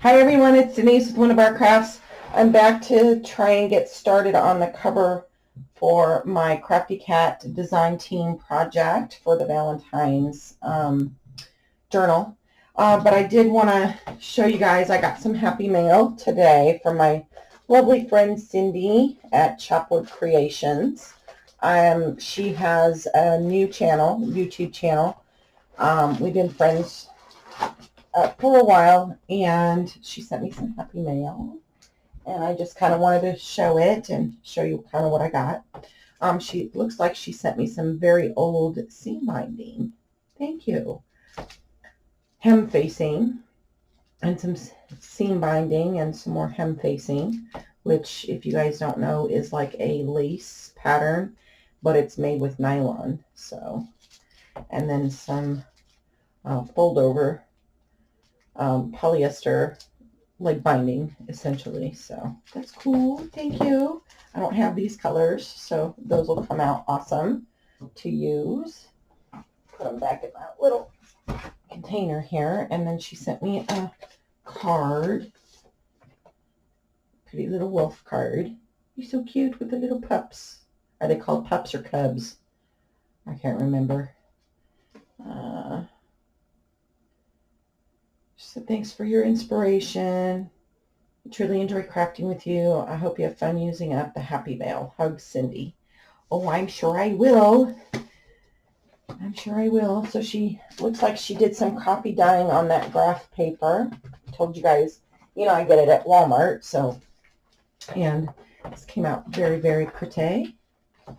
Hi everyone, it's Denise with Wondubar Crafts. I'm back to try and get started on the cover for my Crafty Cat design team project for the Valentine's journal. But I did want to show you guys, I got some happy mail today from my lovely friend Cindi at Chopwood Creations. She has a new channel, YouTube channel. We've been friends for a while, and she sent me some happy mail, and I just kind of wanted to show it and show you kind of what I got. She looks like she sent me some very old seam binding. Thank you. Hem facing and some seam binding and some more hem facing, which, if you guys don't know, is like a lace pattern, but it's made with nylon. So, and then some fold over polyester like binding essentially. So that's cool. Thank you. I don't have these colors, so those will come out awesome to use. Put them back in my little container here. And then she sent me a card, pretty little wolf card. You're so cute with the little pups. Are they called pups or cubs? I can't remember. So thanks for your inspiration. I truly enjoy crafting with you. I hope you have fun using up the happy mail. Hugs, Cindi. Oh, I'm sure I will. I'm sure I will. So she looks like she did some copy dyeing on that graph paper. I told you guys, you know, I get it at Walmart. So, and this came out very, very pretty. I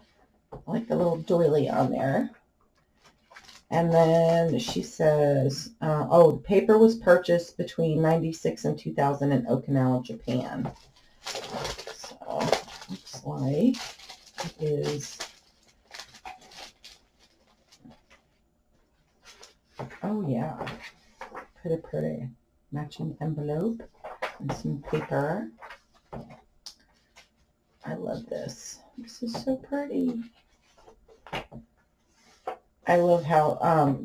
like the little doily on there. And then she says, the paper was purchased between 96 and 2000 in Okinawa, Japan. So, looks like it is, oh yeah, pretty matching envelope and some paper. I love this. This is so pretty. I love how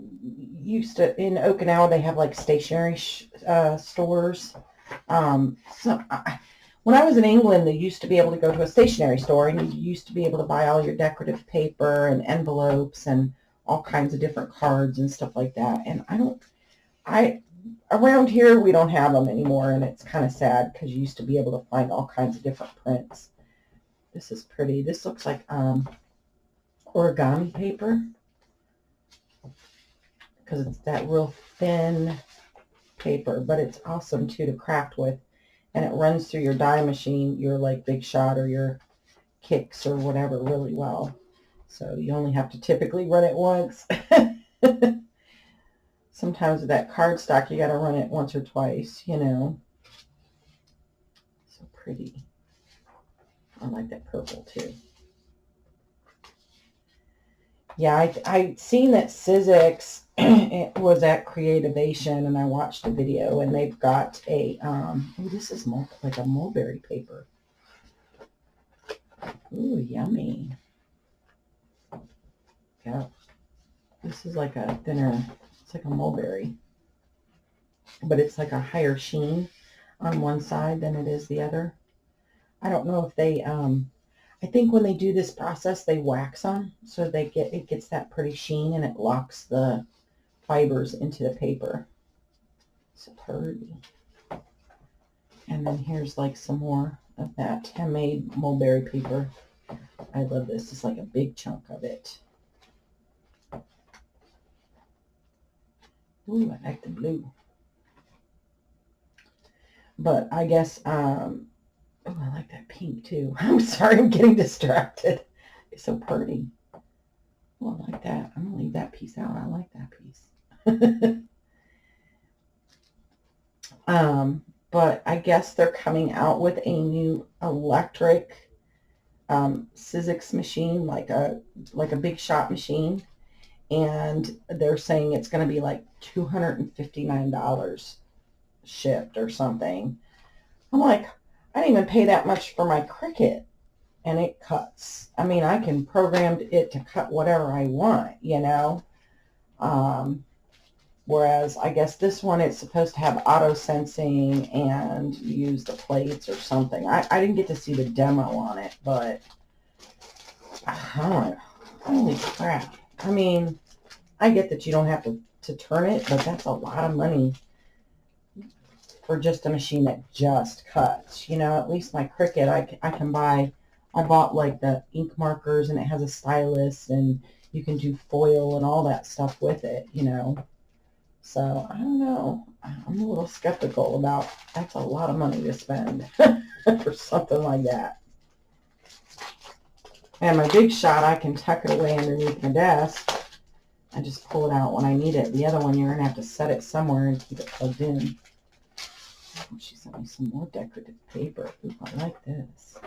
used to in Okinawa they have like stationery stores. When I was in England, they used to be able to go to a stationery store, and you used to be able to buy all your decorative paper and envelopes and all kinds of different cards and stuff like that. And around here we don't have them anymore, and it's kind of sad because you used to be able to find all kinds of different prints. This is pretty. This looks like origami paper, because it's that real thin paper, but it's awesome too to craft with, and it runs through your die machine, your like Big Shot or your Kicks or whatever really well. So you only have to typically run it once. Sometimes with that cardstock you got to run it once or twice, you know. So pretty. I like that purple too. Yeah, I seen that Sizzix it was at Creativation, and I watched a video, and they've got a this is like a mulberry paper. Ooh, yummy. Yeah, this is like a thinner, it's like a mulberry, but it's like a higher sheen on one side than it is the other. I don't know if they I think when they do this process they wax them so it gets that pretty sheen, and it locks the fibers into the paper. So pretty. And then here's like some more of that handmade mulberry paper. I love this. It's like a big chunk of it. Ooh, I like the blue. But I guess, oh, I like that pink too. I'm sorry, I'm getting distracted. It's so pretty. Oh, I like that. I'm going to leave that piece out. I like that piece. But I guess they're coming out with a new electric Sizzix machine, like a Big Shot machine, and they're saying it's going to be like $259 shipped or something. I'm like, I didn't even pay that much for my Cricut, and it cuts. I mean, I can program it to cut whatever I want, you know. Whereas I guess this one, it's supposed to have auto sensing and use the plates or something. I didn't get to see the demo on it, but holy crap. I mean, I get that you don't have to turn it, but that's a lot of money for just a machine that just cuts. You know, at least my Cricut, I can buy, I bought like the ink markers, and it has a stylus, and you can do foil and all that stuff with it, you know. So, I don't know. I'm a little skeptical about, that's a lot of money to spend for something like that. And my Big Shot, I can tuck it away underneath my desk and just pull it out when I need it. The other one, you're going to have to set it somewhere and keep it plugged in. Oh, she sent me some more decorative paper. Ooh, I like this.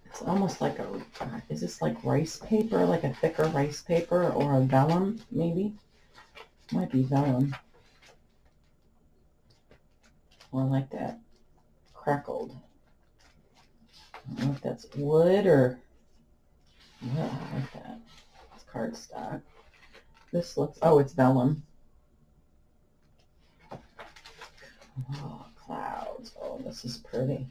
It's almost like a, is this like rice paper, like a thicker rice paper, or a vellum, maybe? Might be vellum. Or like that crackled. I don't know if that's wood or, yeah, I like that. It's cardstock. This looks, oh, it's vellum. Oh, clouds. Oh, this is pretty.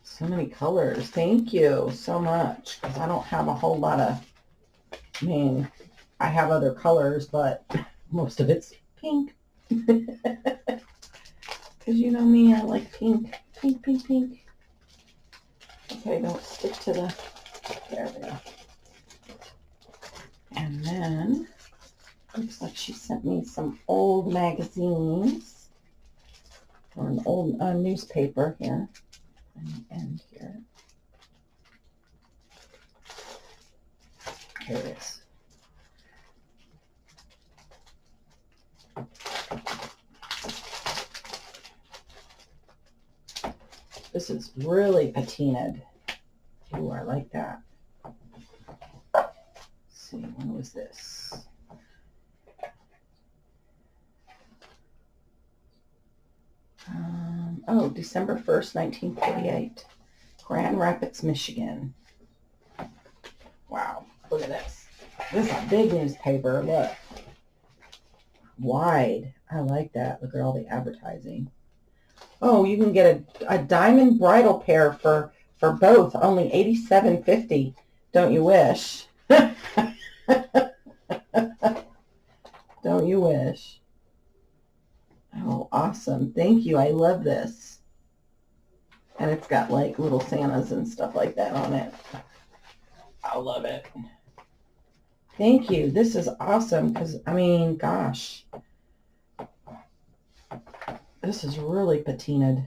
So many colors. Thank you so much, because I don't have a whole lot of, I mean, I have other colors, but most of it's pink. Because you know me, I like pink. Pink, pink, pink. Okay, don't stick to the, there we go. And then, looks like she sent me some old magazines, or an old newspaper here, on the end here. Here it is. This is really patinaed. Ooh, I like that. Let's see, when was this? Oh, December 1st, 1948. Grand Rapids, Michigan. Wow, look at this. This is a big newspaper, look. Wide. I like that. Look at all the advertising. Oh, you can get a diamond bridal pair for both, only $87.50. Don't you wish? Don't you wish? Oh, awesome. Thank you. I love this. And it's got like little Santas and stuff like that on it. I love it. Thank you. This is awesome because, I mean, gosh. This is really patinaed.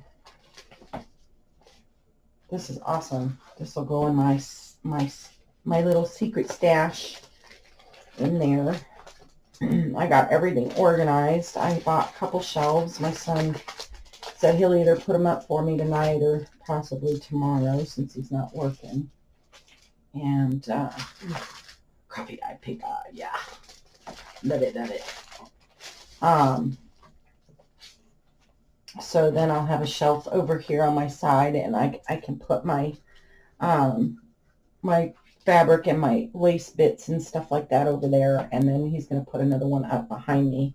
This is awesome. This will go in my little secret stash in there. I got everything organized. I bought a couple shelves. My son said he'll either put them up for me tonight or possibly tomorrow since he's not working. And coffee I pick yeah. Love it, love it. So then I'll have a shelf over here on my side, and I can put my my fabric and my lace bits and stuff like that over there. And then he's going to put another one up behind me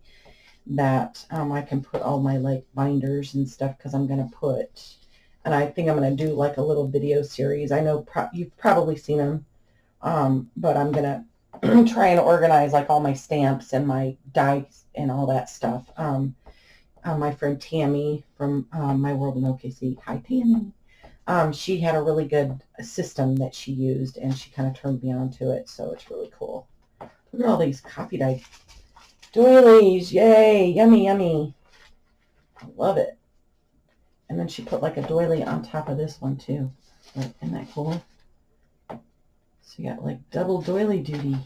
that I can put all my like binders and stuff, because I'm going to put, and I think I'm going to do like a little video series. I know you've probably seen them, but I'm going to try and organize like all my stamps and my dies and all that stuff. My friend Tammy from My World in OKC, hi Tammy, she had a really good system that she used, and she kind of turned me on to it, so it's really cool. Look at all these coffee dye doilies, yay, yummy, yummy. I love it. And then she put like a doily on top of this one too. Isn't that cool? So you got like double doily duty.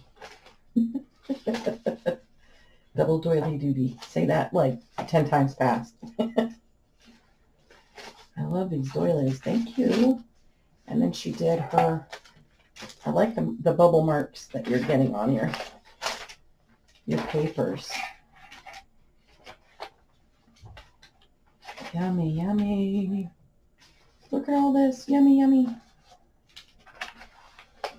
Double doily duty. Say that like 10 times fast. I love these doilies. Thank you. And then she did her, I like the bubble marks that you're getting on your papers. Yummy, yummy. Look at all this. Yummy, yummy.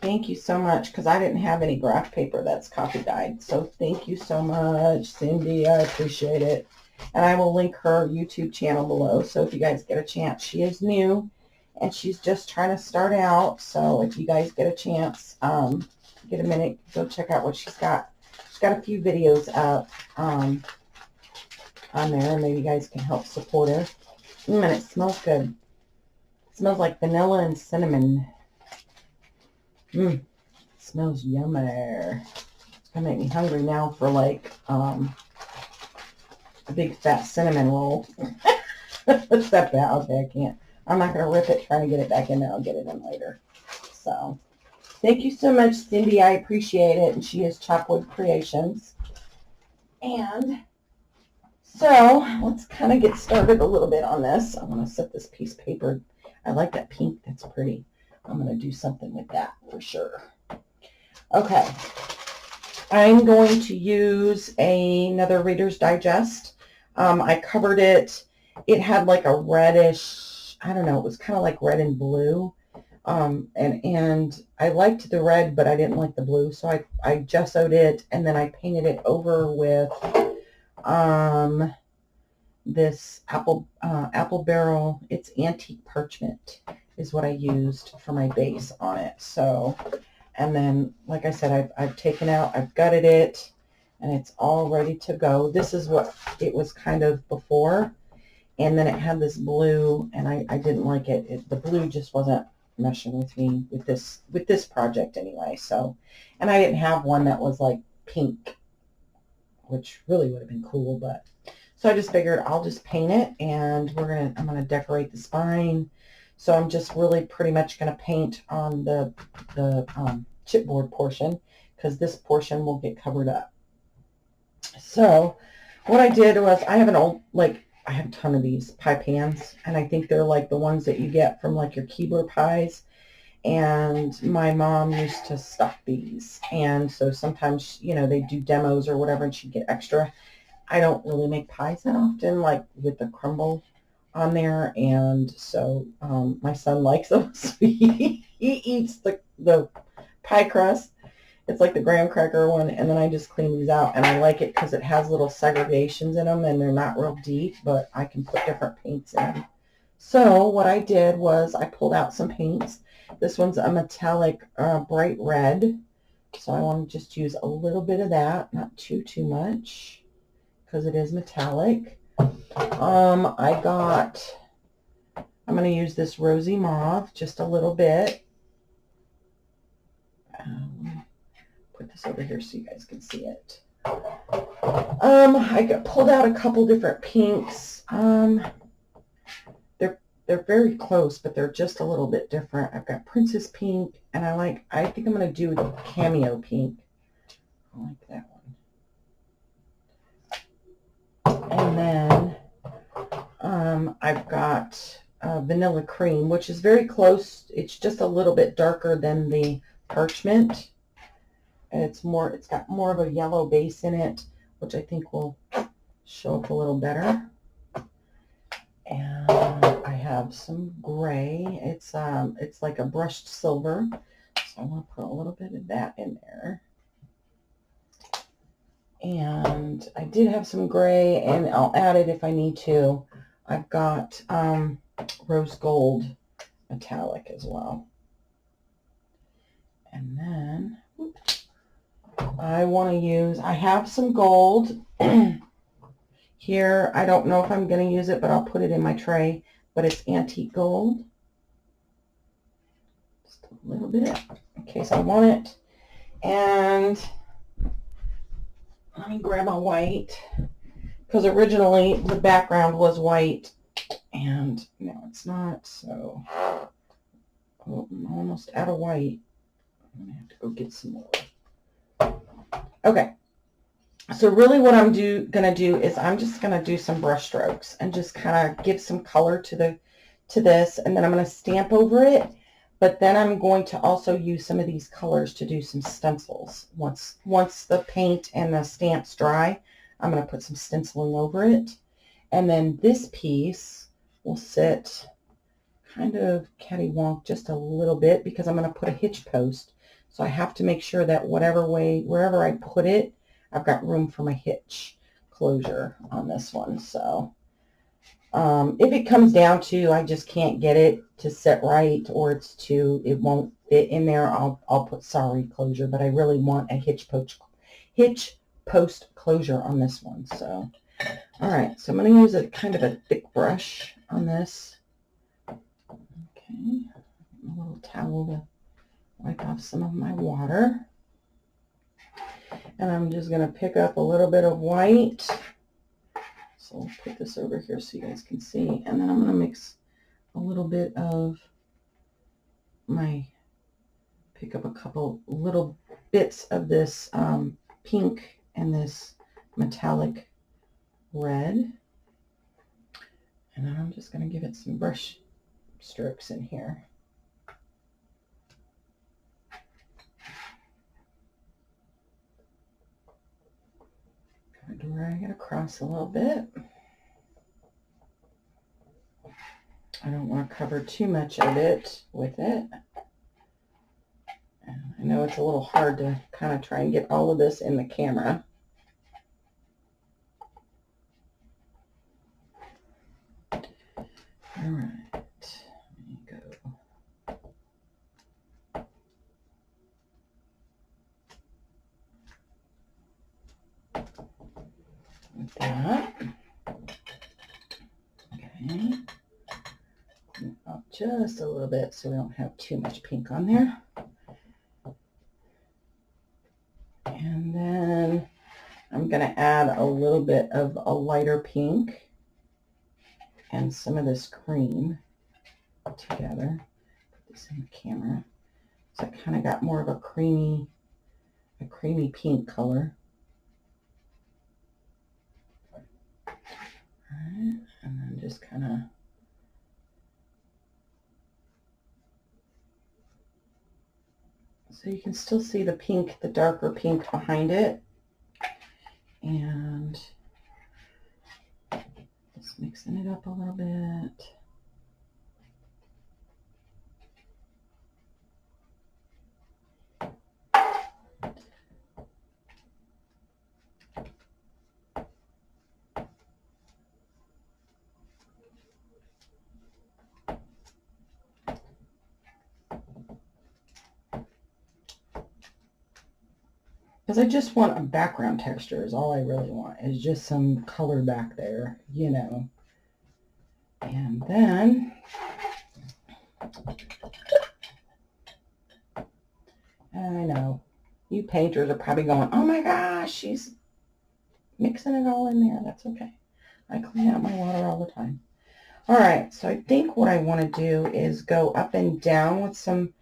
Thank you so much, because I didn't have any graph paper that's copy dyed. So thank you so much, Cindy. I appreciate it. And I will link her YouTube channel below. So if you guys get a chance, she is new and she's just trying to start out. So if you guys get a chance, get a minute, go check out what she's got. She's got a few videos up on there. Maybe you guys can help support her. And it smells good. It smells like vanilla and cinnamon. It smells yummy. It's gonna make me hungry now for like a big fat cinnamon roll. What's that about? Okay, I can't. I'm not gonna rip it trying to get it back in there. I'll get it in later. So thank you so much, Cindy. I appreciate it. And she is Chopwood Creations. And so let's kind of get started a little bit on this. I want to set this piece of paper. I like that pink. That's pretty. I'm going to do something with that for sure. Okay. I'm going to use another Reader's Digest. I covered it. It had like a reddish, I don't know, it was kind of like red and blue. And I liked the red, but I didn't like the blue. So I gessoed it, and then I painted it over with this apple barrel. It's antique parchment is what I used for my base on it. So, and then, like I said, I've taken out, I've gutted it, and it's all ready to go. This is what it was kind of before. And then it had this blue, and I didn't like it. The blue just wasn't meshing with me with this project anyway. So, and I didn't have one that was like pink, which really would have been cool, but so I just figured I'll just paint it, and I'm gonna decorate the spine. So I'm just really pretty much gonna paint on the chipboard portion, because this portion will get covered up. So what I did was, I have I have a ton of these pie pans, and I think they're like the ones that you get from like your Keebler pies. And my mom used to stock these, and so sometimes, you know, they do demos or whatever, and she'd get extra. I don't really make pies that often, like with the crumble on there, and so my son likes those. He eats the pie crust. It's like the graham cracker one, and then I just clean these out, and I like it because it has little segregations in them, and they're not real deep, but I can put different paints in them. So what I did was I pulled out some paints. This one's a metallic bright red, so I want to just use a little bit of that, not too much, because it is metallic. I'm going to use this rosy mauve, just a little bit. Put this over here so you guys can see it. I pulled out a couple different pinks. They're very close, but they're just a little bit different. I've got Princess Pink, and I think I'm going to do the Cameo Pink. I like that one. And then I've got Vanilla Cream, which is very close. It's just a little bit darker than the parchment. And it's got more of a yellow base in it, which I think will show up a little better. And I have some gray. It's like a brushed silver. So I want to put a little bit of that in there. And I did have some gray, and I'll add it if I need to. I've got rose gold metallic as well. And then I have some gold here. I don't know if I'm going to use it, but I'll put it in my tray. But it's antique gold. Just a little bit in case I want it. And let me grab a white, because originally the background was white, and now it's not. So I'm almost out of white. I'm going to have to go get some more. Okay. So really what I'm going to do is I'm just going to do some brush strokes and just kind of give some color to this, and then I'm going to stamp over it. But then I'm going to also use some of these colors to do some stencils. Once the paint and the stamps dry, I'm going to put some stenciling over it. And then this piece will sit kind of cattywonk just a little bit because I'm going to put a hitch post. So I have to make sure that wherever I put it, I've got room for my hitch closure on this one. So if it comes down to I just can't get it to sit right, or it won't fit in there, I'll put sorry closure, but I really want a hitch post closure on this one. So all right, so I'm going to use a kind of a thick brush on this. Okay, a little towel to wipe off some of my water. And I'm just going to pick up a little bit of white. So I'll put this over here so you guys can see. And then I'm going to mix a little bit of pick up a couple little bits of this pink and this metallic red. And then I'm just going to give it some brush strokes in here. Drag it across a little bit. I don't want to cover too much of it with it. And I know it's a little hard to kind of try and get all of this in the camera. All right, there you go. With that, okay, up just a little bit so we don't have too much pink on there. And then I'm going to add a little bit of a lighter pink and some of this cream together. Put this in the camera. So I kind of got more of a creamy pink color. Alright, and then just kind of so you can still see the pink, the darker pink behind it. And just mixing it up a little bit. Because I just want a background texture is all I really want, is just some color back there, you know. And then I know you painters are probably going, oh my gosh, she's mixing it all in there. That's okay. I clean out my water all the time. All right, so I think what I want to do is go up and down with some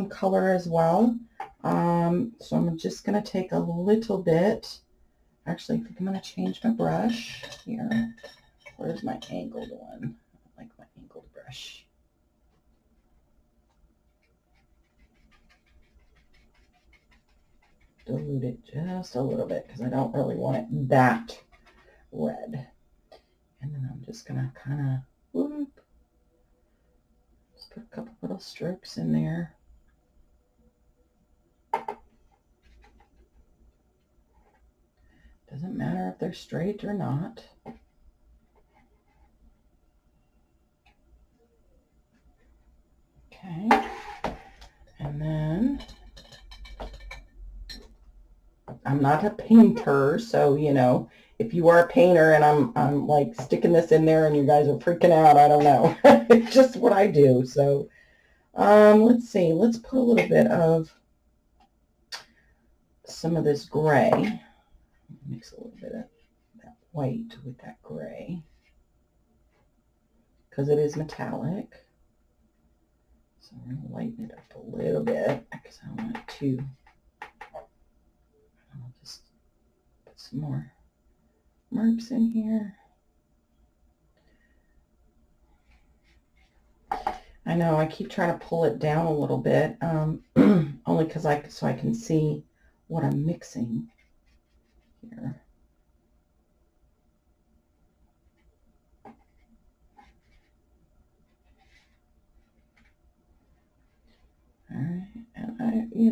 color as well. So I'm just going to take a little bit. Actually, I think I'm going to change my brush here. Where's my angled one? I like my angled brush. Dilute it just a little bit because I don't really want it that red. And then I'm just going to kind of whoop, just put a couple little strokes in there. Doesn't matter if they're straight or not. Okay. And then I'm not a painter, so you know, if you are a painter and I'm like sticking this in there and you guys are freaking out, I don't know. It's just what I do. So let's see. Let's put a little bit of some of this gray. Mix a little bit of that white with that gray because it is metallic. So I'm going to lighten it up a little bit because I don't want it too. I'll just put some more marks in here. I know I keep trying to pull it down a little bit, only because so I can see what I'm mixing here.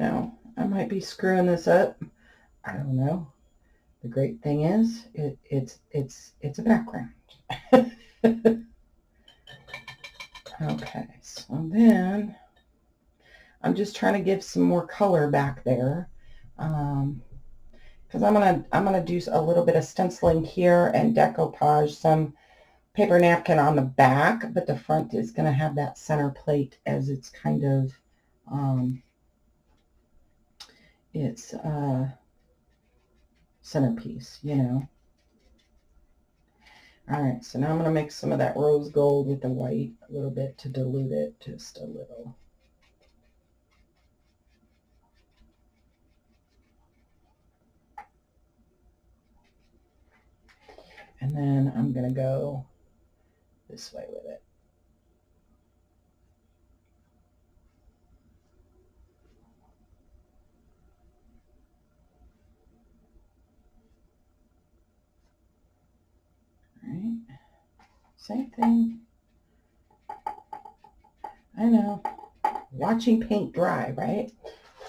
know, I might be screwing this up. I don't know. The great thing is, it's a background. Okay, so then I'm just trying to give some more color back there, because I'm gonna do a little bit of stenciling here and decoupage some paper napkin on the back, but the front is gonna have that center plate as it's kind of its centerpiece, you know. All right, so now I'm going to mix some of that rose gold with the white a little bit to dilute it just a little. And then I'm going to go this way with it. All right, same thing. I know, watching paint dry, right?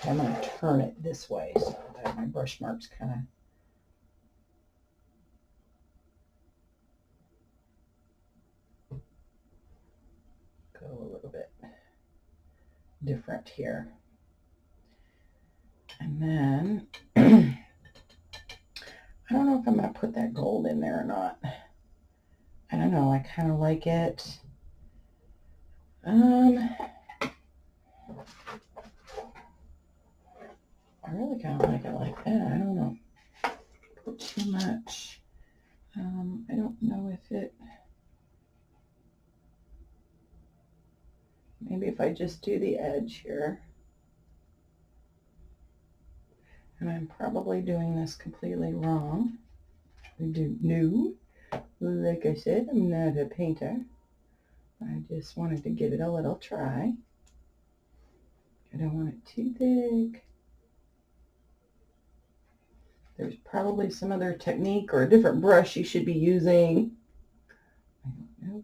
I'm going to turn it this way so that my brush marks kind of go a little bit different here. And then, I don't know if I'm going to put that gold in there or not. I don't know, I kind of like it. I really kind of like it like that. I don't know. Put too much. I don't know if it... Maybe if I just do the edge here. And I'm probably doing this completely wrong. No. Like I said, I'm not a painter. I just wanted to give it a little try. I don't want it too thick. There's probably some other technique or a different brush you should be using. I don't know.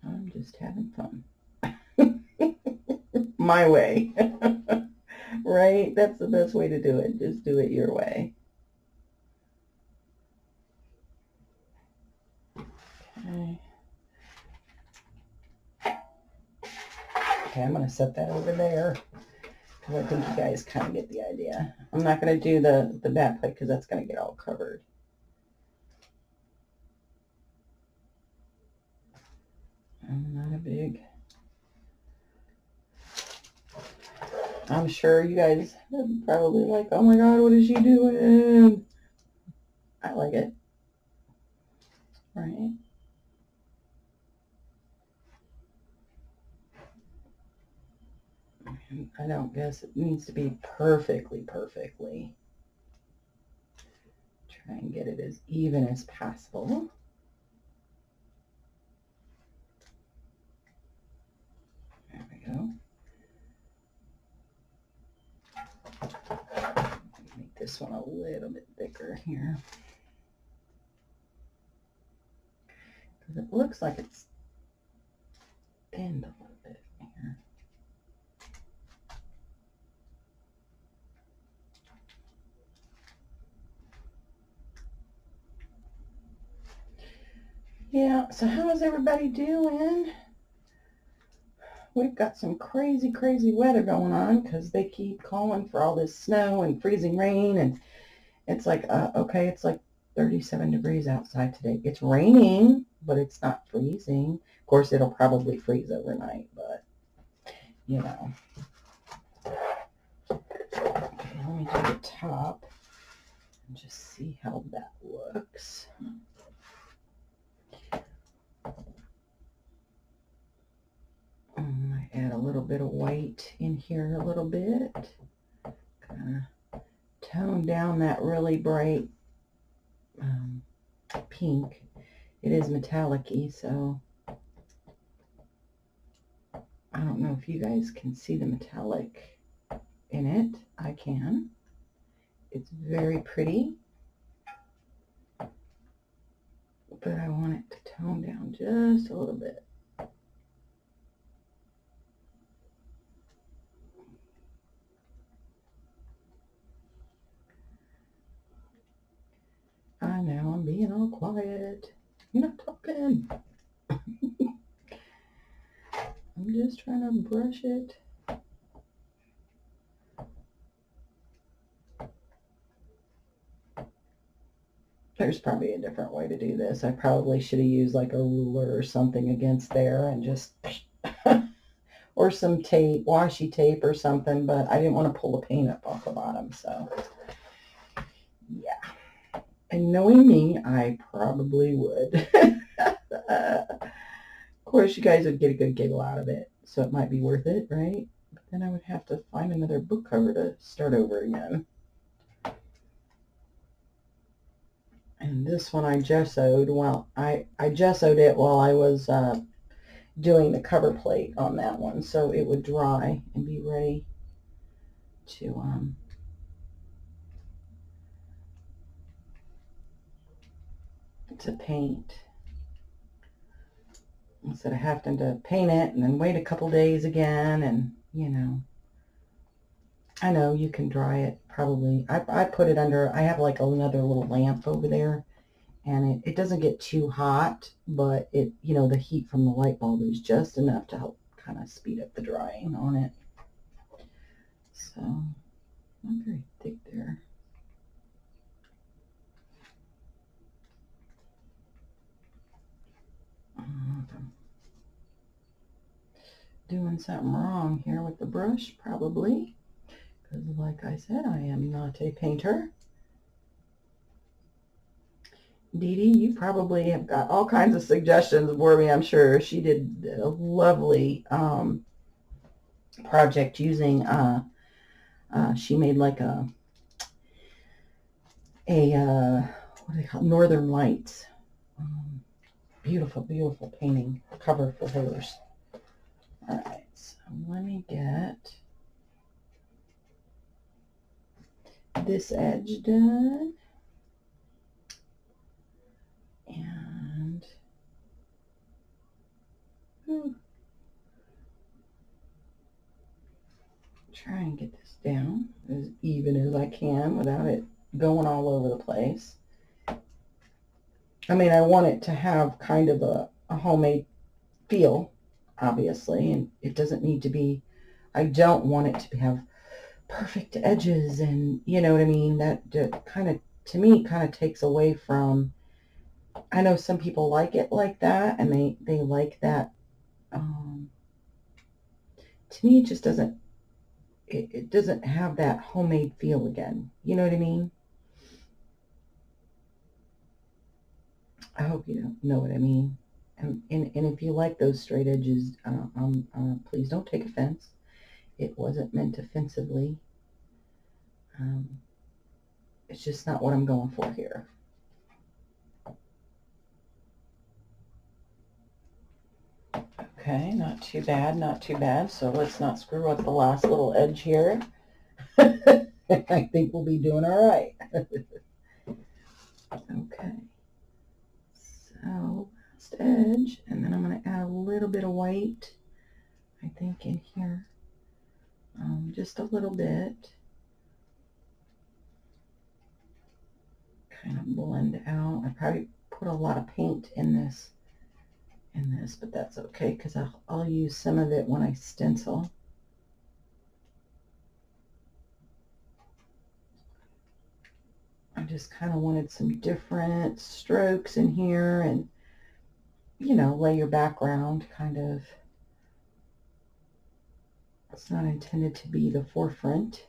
I'm just having fun. My way. Right? That's the best way to do it. Just do it your way. Okay. Okay, I'm going to set that over there because I think you guys kind of get the idea. I'm not going to do the back plate because that's going to get all covered. I'm not a big... I'm sure you guys are probably like, oh my God, what is she doing? I like it. Right? I don't guess it needs to be perfectly. Try and get it as even as possible. There we go. Make this one a little bit thicker here. Because it looks like it's thinned a little bit here. Yeah, so how is everybody doing? We've got some crazy weather going on because they keep calling for all this snow and freezing rain, and it's like, okay, it's like 37 degrees outside today. It's raining, but it's not freezing. Of course, it'll probably freeze overnight, but, you know. Okay, let me do the top and just see how that looks. I add a little bit of white in here a little bit. Kind of tone down that really bright pink. It is metallic-y, so I don't know if you guys can see the metallic in it. I can. It's very pretty, but I want it to tone down just a little bit. being all quiet. You're not talking. I'm just trying to brush it. There's probably a different way to do this. I probably should have used like a ruler or something against there and just, or some tape, washi tape or something, but I didn't want to pull the paint up off the bottom, so yeah. And knowing me, I probably would. Of course, you guys would get a good giggle out of it, so it might be worth it, right? But then I would have to find another book cover to start over again. And this one I gessoed. Well, I gessoed it while I was doing the cover plate on that one, so it would dry and be ready to paint. Instead of having to paint it and then wait a couple days again, and you know, I know you can dry it probably. I put it under, I have like another little lamp over there, and it doesn't get too hot, but it, you know, the heat from the light bulb is just enough to help kind of speed up the drying on it. So, not very thick there. Doing something wrong here with the brush, probably, because like I said, I am not a painter. Dee Dee, you probably have got all kinds of suggestions for me, I'm sure. She did a lovely project using, she made like a what do they call it? Northern Lights. Beautiful, beautiful painting cover for hers. All right, so let me get this edge done. And try and get this down as even as I can without it going all over the place. I mean, I want it to have kind of a homemade feel, obviously, and it doesn't need to be, I don't want it to have perfect edges, and you know what I mean? That kind of, to me, kind of takes away from, I know some people like it like that, and they like that. To me, it just doesn't, it doesn't have that homemade feel again. You know what I mean? I hope you know what I mean. And if you like those straight edges, please don't take offense. It wasn't meant offensively. It's just not what I'm going for here. Okay, not too bad, not too bad. So let's not screw up the last little edge here. I think we'll be doing all right. Okay. So last edge, and then I'm going to add a little bit of white, I think, in here. Just a little bit. Kind of blend out. I probably put a lot of paint in this, but that's okay, because I'll use some of it when I stencil. I just kind of wanted some different strokes in here, and you know, lay your background kind of. It's not intended to be the forefront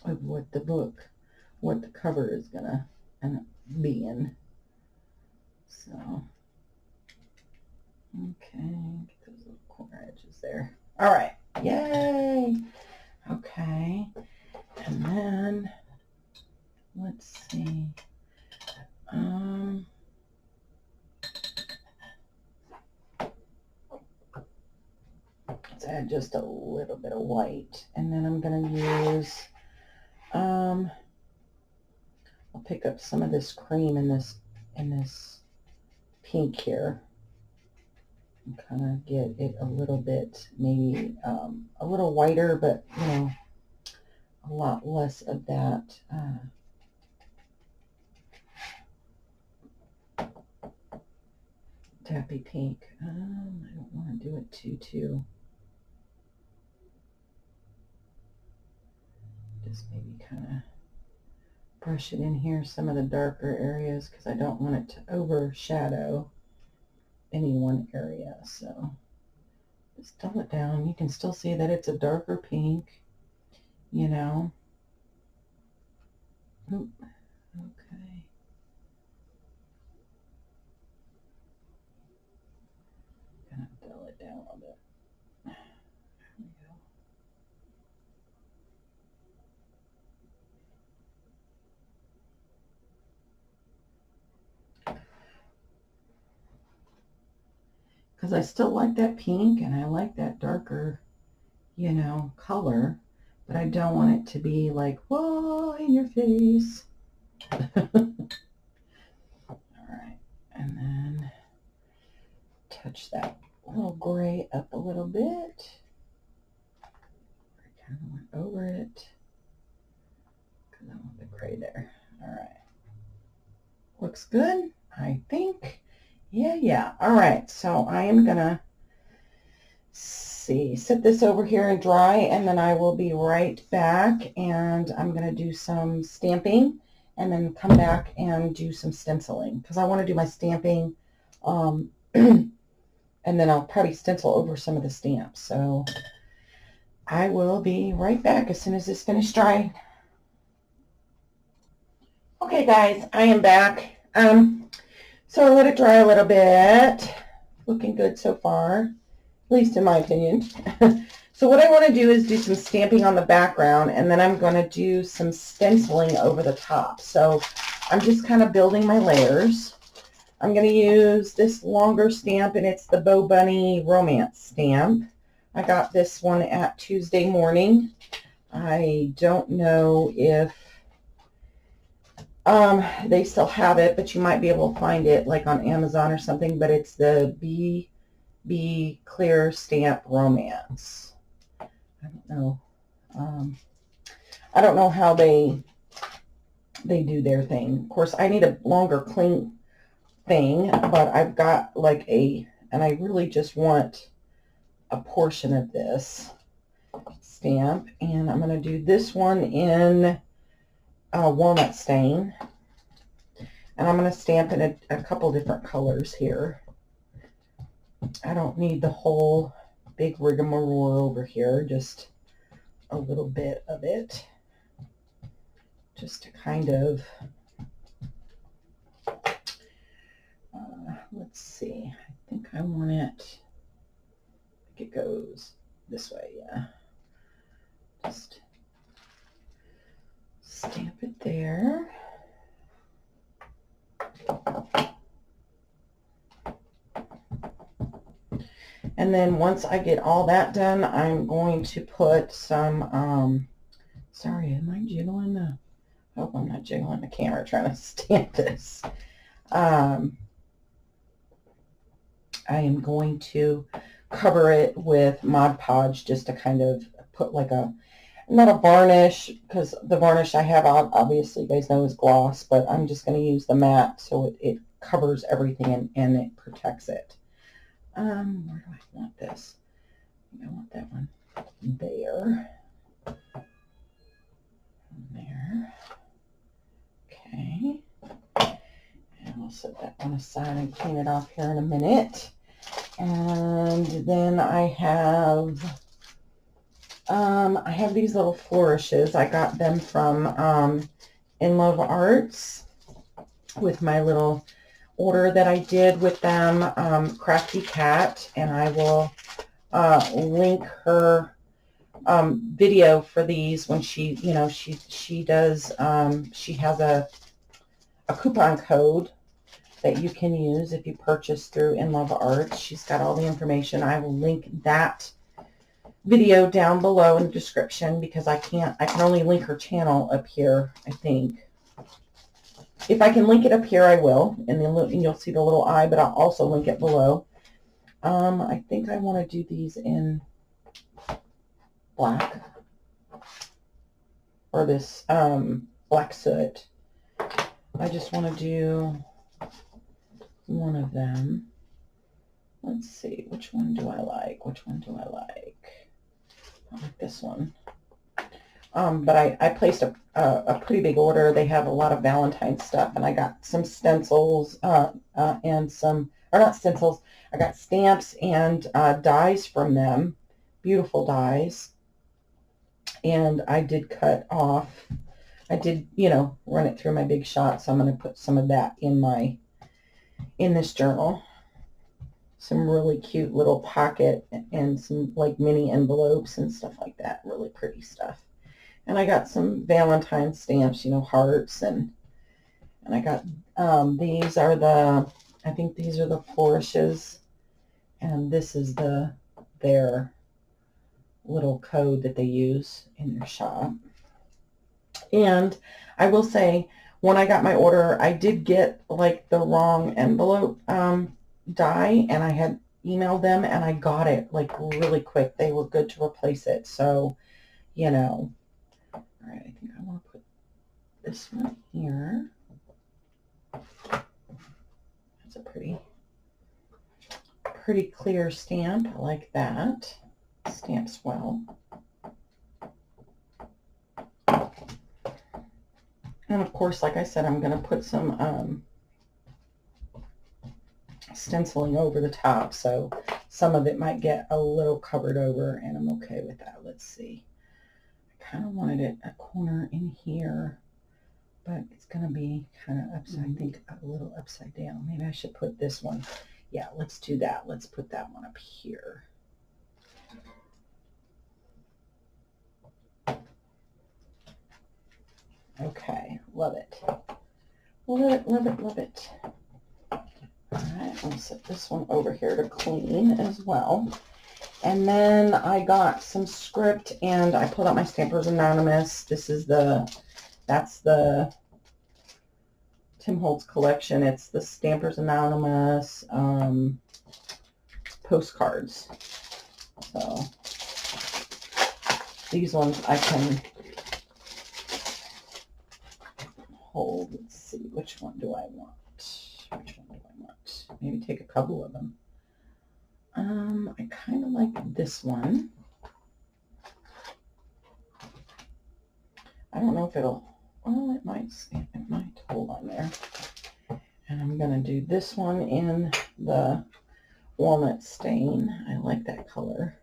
of what the book, what the cover is gonna be in. So, okay, get those little corner edges there. All right, yay. Okay, and then let's see. Let's add just a little bit of white, and then I'm going to use, I'll pick up some of this cream in this pink here, and kind of get it a little bit, maybe a little whiter, but you know, a lot less of that tappy pink. I don't want to do it too. Just maybe kind of brush it in here, some of the darker areas, because I don't want it to overshadow any one area. So just dull it down. You can still see that it's a darker pink, you know. Oop. Okay. Kind of dull it down a little bit. There we go. Because I still like that pink and I like that darker, you know, color, but I don't want it to be like, whoa, in your face. All right, and then touch that little gray up a little bit. I kind of went over it because I want the gray there. All right, looks good, I think. Yeah. All right, so I am gonna set this over here and dry, and then I will be right back, and I'm gonna do some stamping and then come back and do some stenciling because I want to do my stamping, and then I'll probably stencil over some of the stamps. So I will be right back as soon as this finishes drying. Okay guys, I am back. So I let it dry a little bit. Looking good so far, at least in my opinion. So what I want to do is do some stamping on the background, and then I'm going to do some stenciling over the top. So I'm just kind of building my layers. I'm going to use this longer stamp, and it's the Bo Bunny Romance stamp. I got this one at Tuesday Morning. I don't know if they still have it, but you might be able to find it like on Amazon or something, but it's the Be Clear Stamp Romance. I don't know. I don't know how they do their thing. Of course, I need a longer clean thing, but I've got like and I really just want a portion of this stamp, and I'm going to do this one in walnut stain, and I'm going to stamp in a couple different colors here. I don't need the whole big rigmarole over here, just a little bit of it, just to kind of, let's see, I think I want it, I think it goes this way, yeah. Just stamp it there. And then once I get all that done, I'm going to put some, sorry, am I jiggling the, I hope I'm not jiggling the camera trying to stamp this. I am going to cover it with Mod Podge just to kind of put like a, not a varnish, because the varnish I have, obviously you guys know, is gloss, but I'm just going to use the matte so it covers everything and it protects it. Where do I want this? I think I want that one there. There. Okay. And I'll set that one aside and clean it off here in a minute. And then I have these little flourishes. I got them from In Love Arts with my little order that I did with them, Crafty Cat, and I will link her video for these when she, you know, she does, she has a coupon code that you can use if you purchase through In Love Arts. She's got all the information. I will link that video down below in the description because I can only link her channel up here, I think. If I can link it up here, I will, and you'll see the little eye, but I'll also link it below. I think I want to do these in black, or this black soot. I just want to do one of them. Let's see, which one do I like? Which one do I like? I like this one. But I placed a pretty big order. They have a lot of Valentine's stuff, and I got some stencils and some, or not stencils, I got stamps and dies from them, beautiful dies. And I did cut off, I did, you know, run it through my Big Shot, so I'm going to put some of that in this journal. Some really cute little pocket and some like mini envelopes and stuff like that, really pretty stuff. And I got some Valentine stamps, you know, hearts, and I got, these are the, I think these are the flourishes, and this is their little code that they use in their shop. And I will say, when I got my order, I did get like the wrong envelope die, and I had emailed them, and I got it like really quick. They were good to replace it. So, you know, all right, I think I want to put this one here. That's a pretty clear stamp. I like that. Stamps well. And of course, like I said, I'm going to put some stenciling over the top, so some of it might get a little covered over, and I'm okay with that. Let's see. I kind of wanted it a corner in here, but it's going to be kind of upside, I think a little upside down. Maybe I should put this one. Yeah, let's do that. Let's put that one up here. Okay, love it. Love it, love it, love it. All right, I'll set this one over here to clean as well. And then I got some script, and I pulled out my Stampers Anonymous. This is that's the Tim Holtz collection. It's the Stampers Anonymous postcards. So these ones I can hold. Let's see, which one do I want? Which one do I want? Maybe take a couple of them. I kind of like this one. I don't know if it'll, well, it might stamp, it might hold on there. And I'm going to do this one in the walnut stain. I like that color.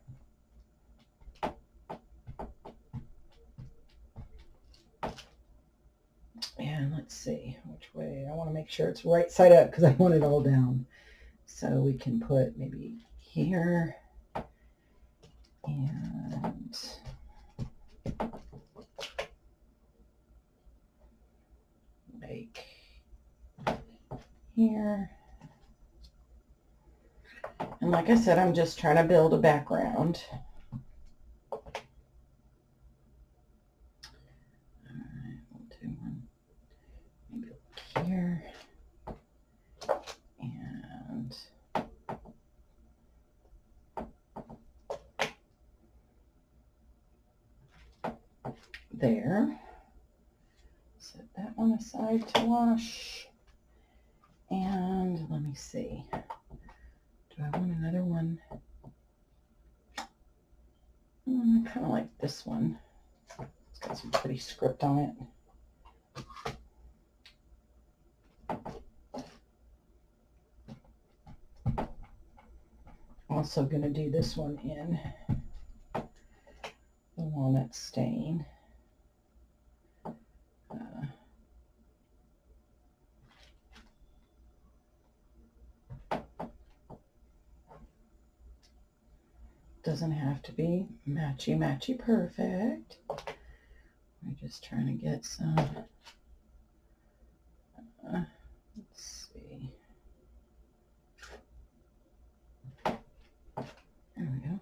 And let's see which way. I want to make sure it's right side up because I want it all down. So we can put maybe here and like here. And like I said, I'm just trying to build a background. Here and there. Set that one aside to wash. And let me see. Do I want another one? I kind of like this one. It's got some pretty script on it. Also going to do this one in the walnut stain. Doesn't have to be matchy perfect. We're just trying to get some, let's see. There we go.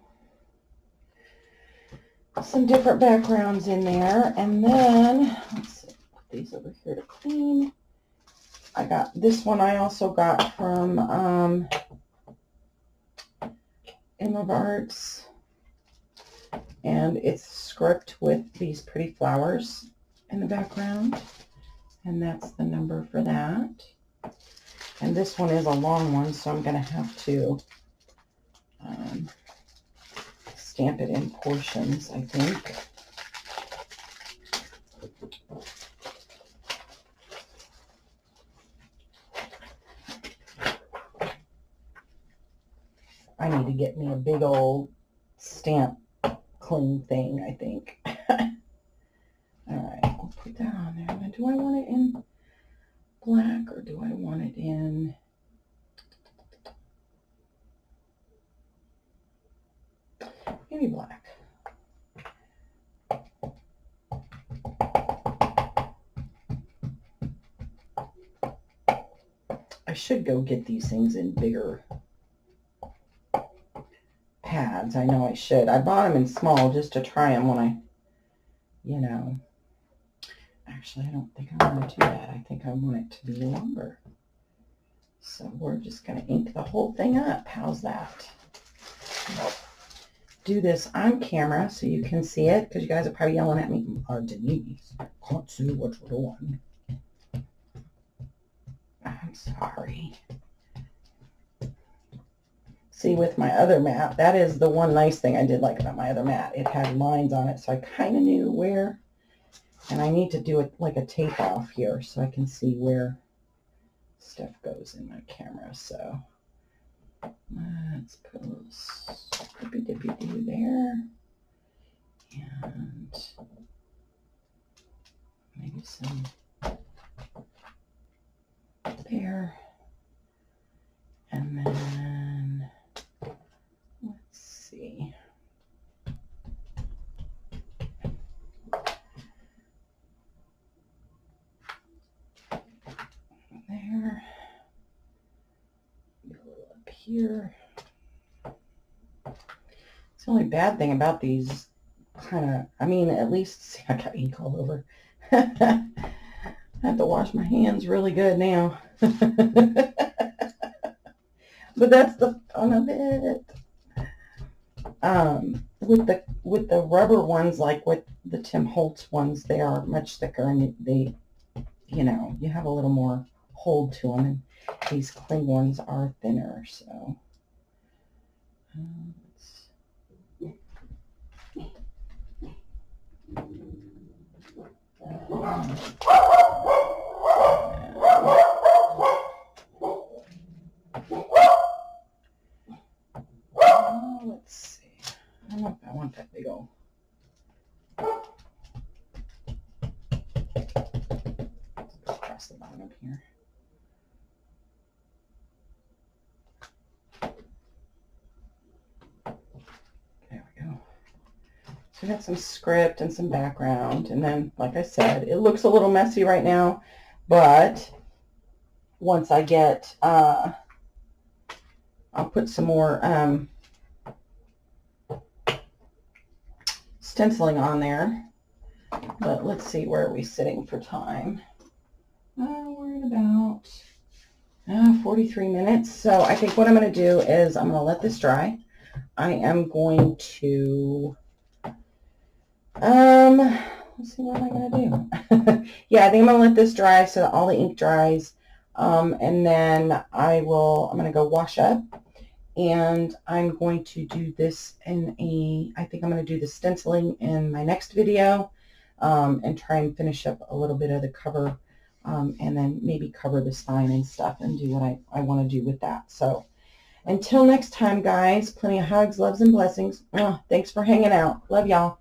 Some different backgrounds in there. And then, let's see, put these over here to clean. I got this one I also got from Emma of Arts. And it's script with these pretty flowers in the background. And that's the number for that. And this one is a long one, so I'm going to have to stamp it in portions, I think. I need to get me a big old stamp cling thing, I think. All right, I'll put that on there. Now, do I want it in black or do I want it in... maybe black. I should go get these things in bigger pads. I know I should. I bought them in small just to try them when I, you know. Actually, I don't think I want to do that. I think I want it to be longer. So we're just going to ink the whole thing up. How's that? Do this on camera so you can see it, because you guys are probably yelling at me, Denise, can't see what you're doing. I'm sorry. See, with my other mat, that is the one nice thing I did like about my other mat. It had lines on it, so I kind of knew where, and I need to do it like a tape off here so I can see where stuff goes in my camera. So let's put a little dippy dippy do there, and maybe some there, and then let's see. There, a little up here. It's the only bad thing about these kind of, I mean, at least, see, I got ink all over. I have to wash my hands really good now. But that's the fun of it. With the rubber ones, like with the Tim Holtz ones, they are much thicker, and they, you know, you have a little more hold to them, and these cling ones are thinner. So let's see. I don't know if I want that big old. Across the bottom of here. There we go. So we got some script and some background, and then, like I said, it looks a little messy right now, but once I get, I'll put some more stenciling on there. But let's see, where are we sitting for time? We're at about 43 minutes. So I think what I'm going to do is I'm going to let this dry. I am going to, let's see, what am I going to do? Yeah, I think I'm going to let this dry so that all the ink dries. And then I'm going to go wash up, and I'm going to do this I think I'm going to do the stenciling in my next video, and try and finish up a little bit of the cover, and then maybe cover the spine and stuff and do what I want to do with that. So until next time, guys, plenty of hugs, loves, and blessings. Thanks for hanging out. Love y'all.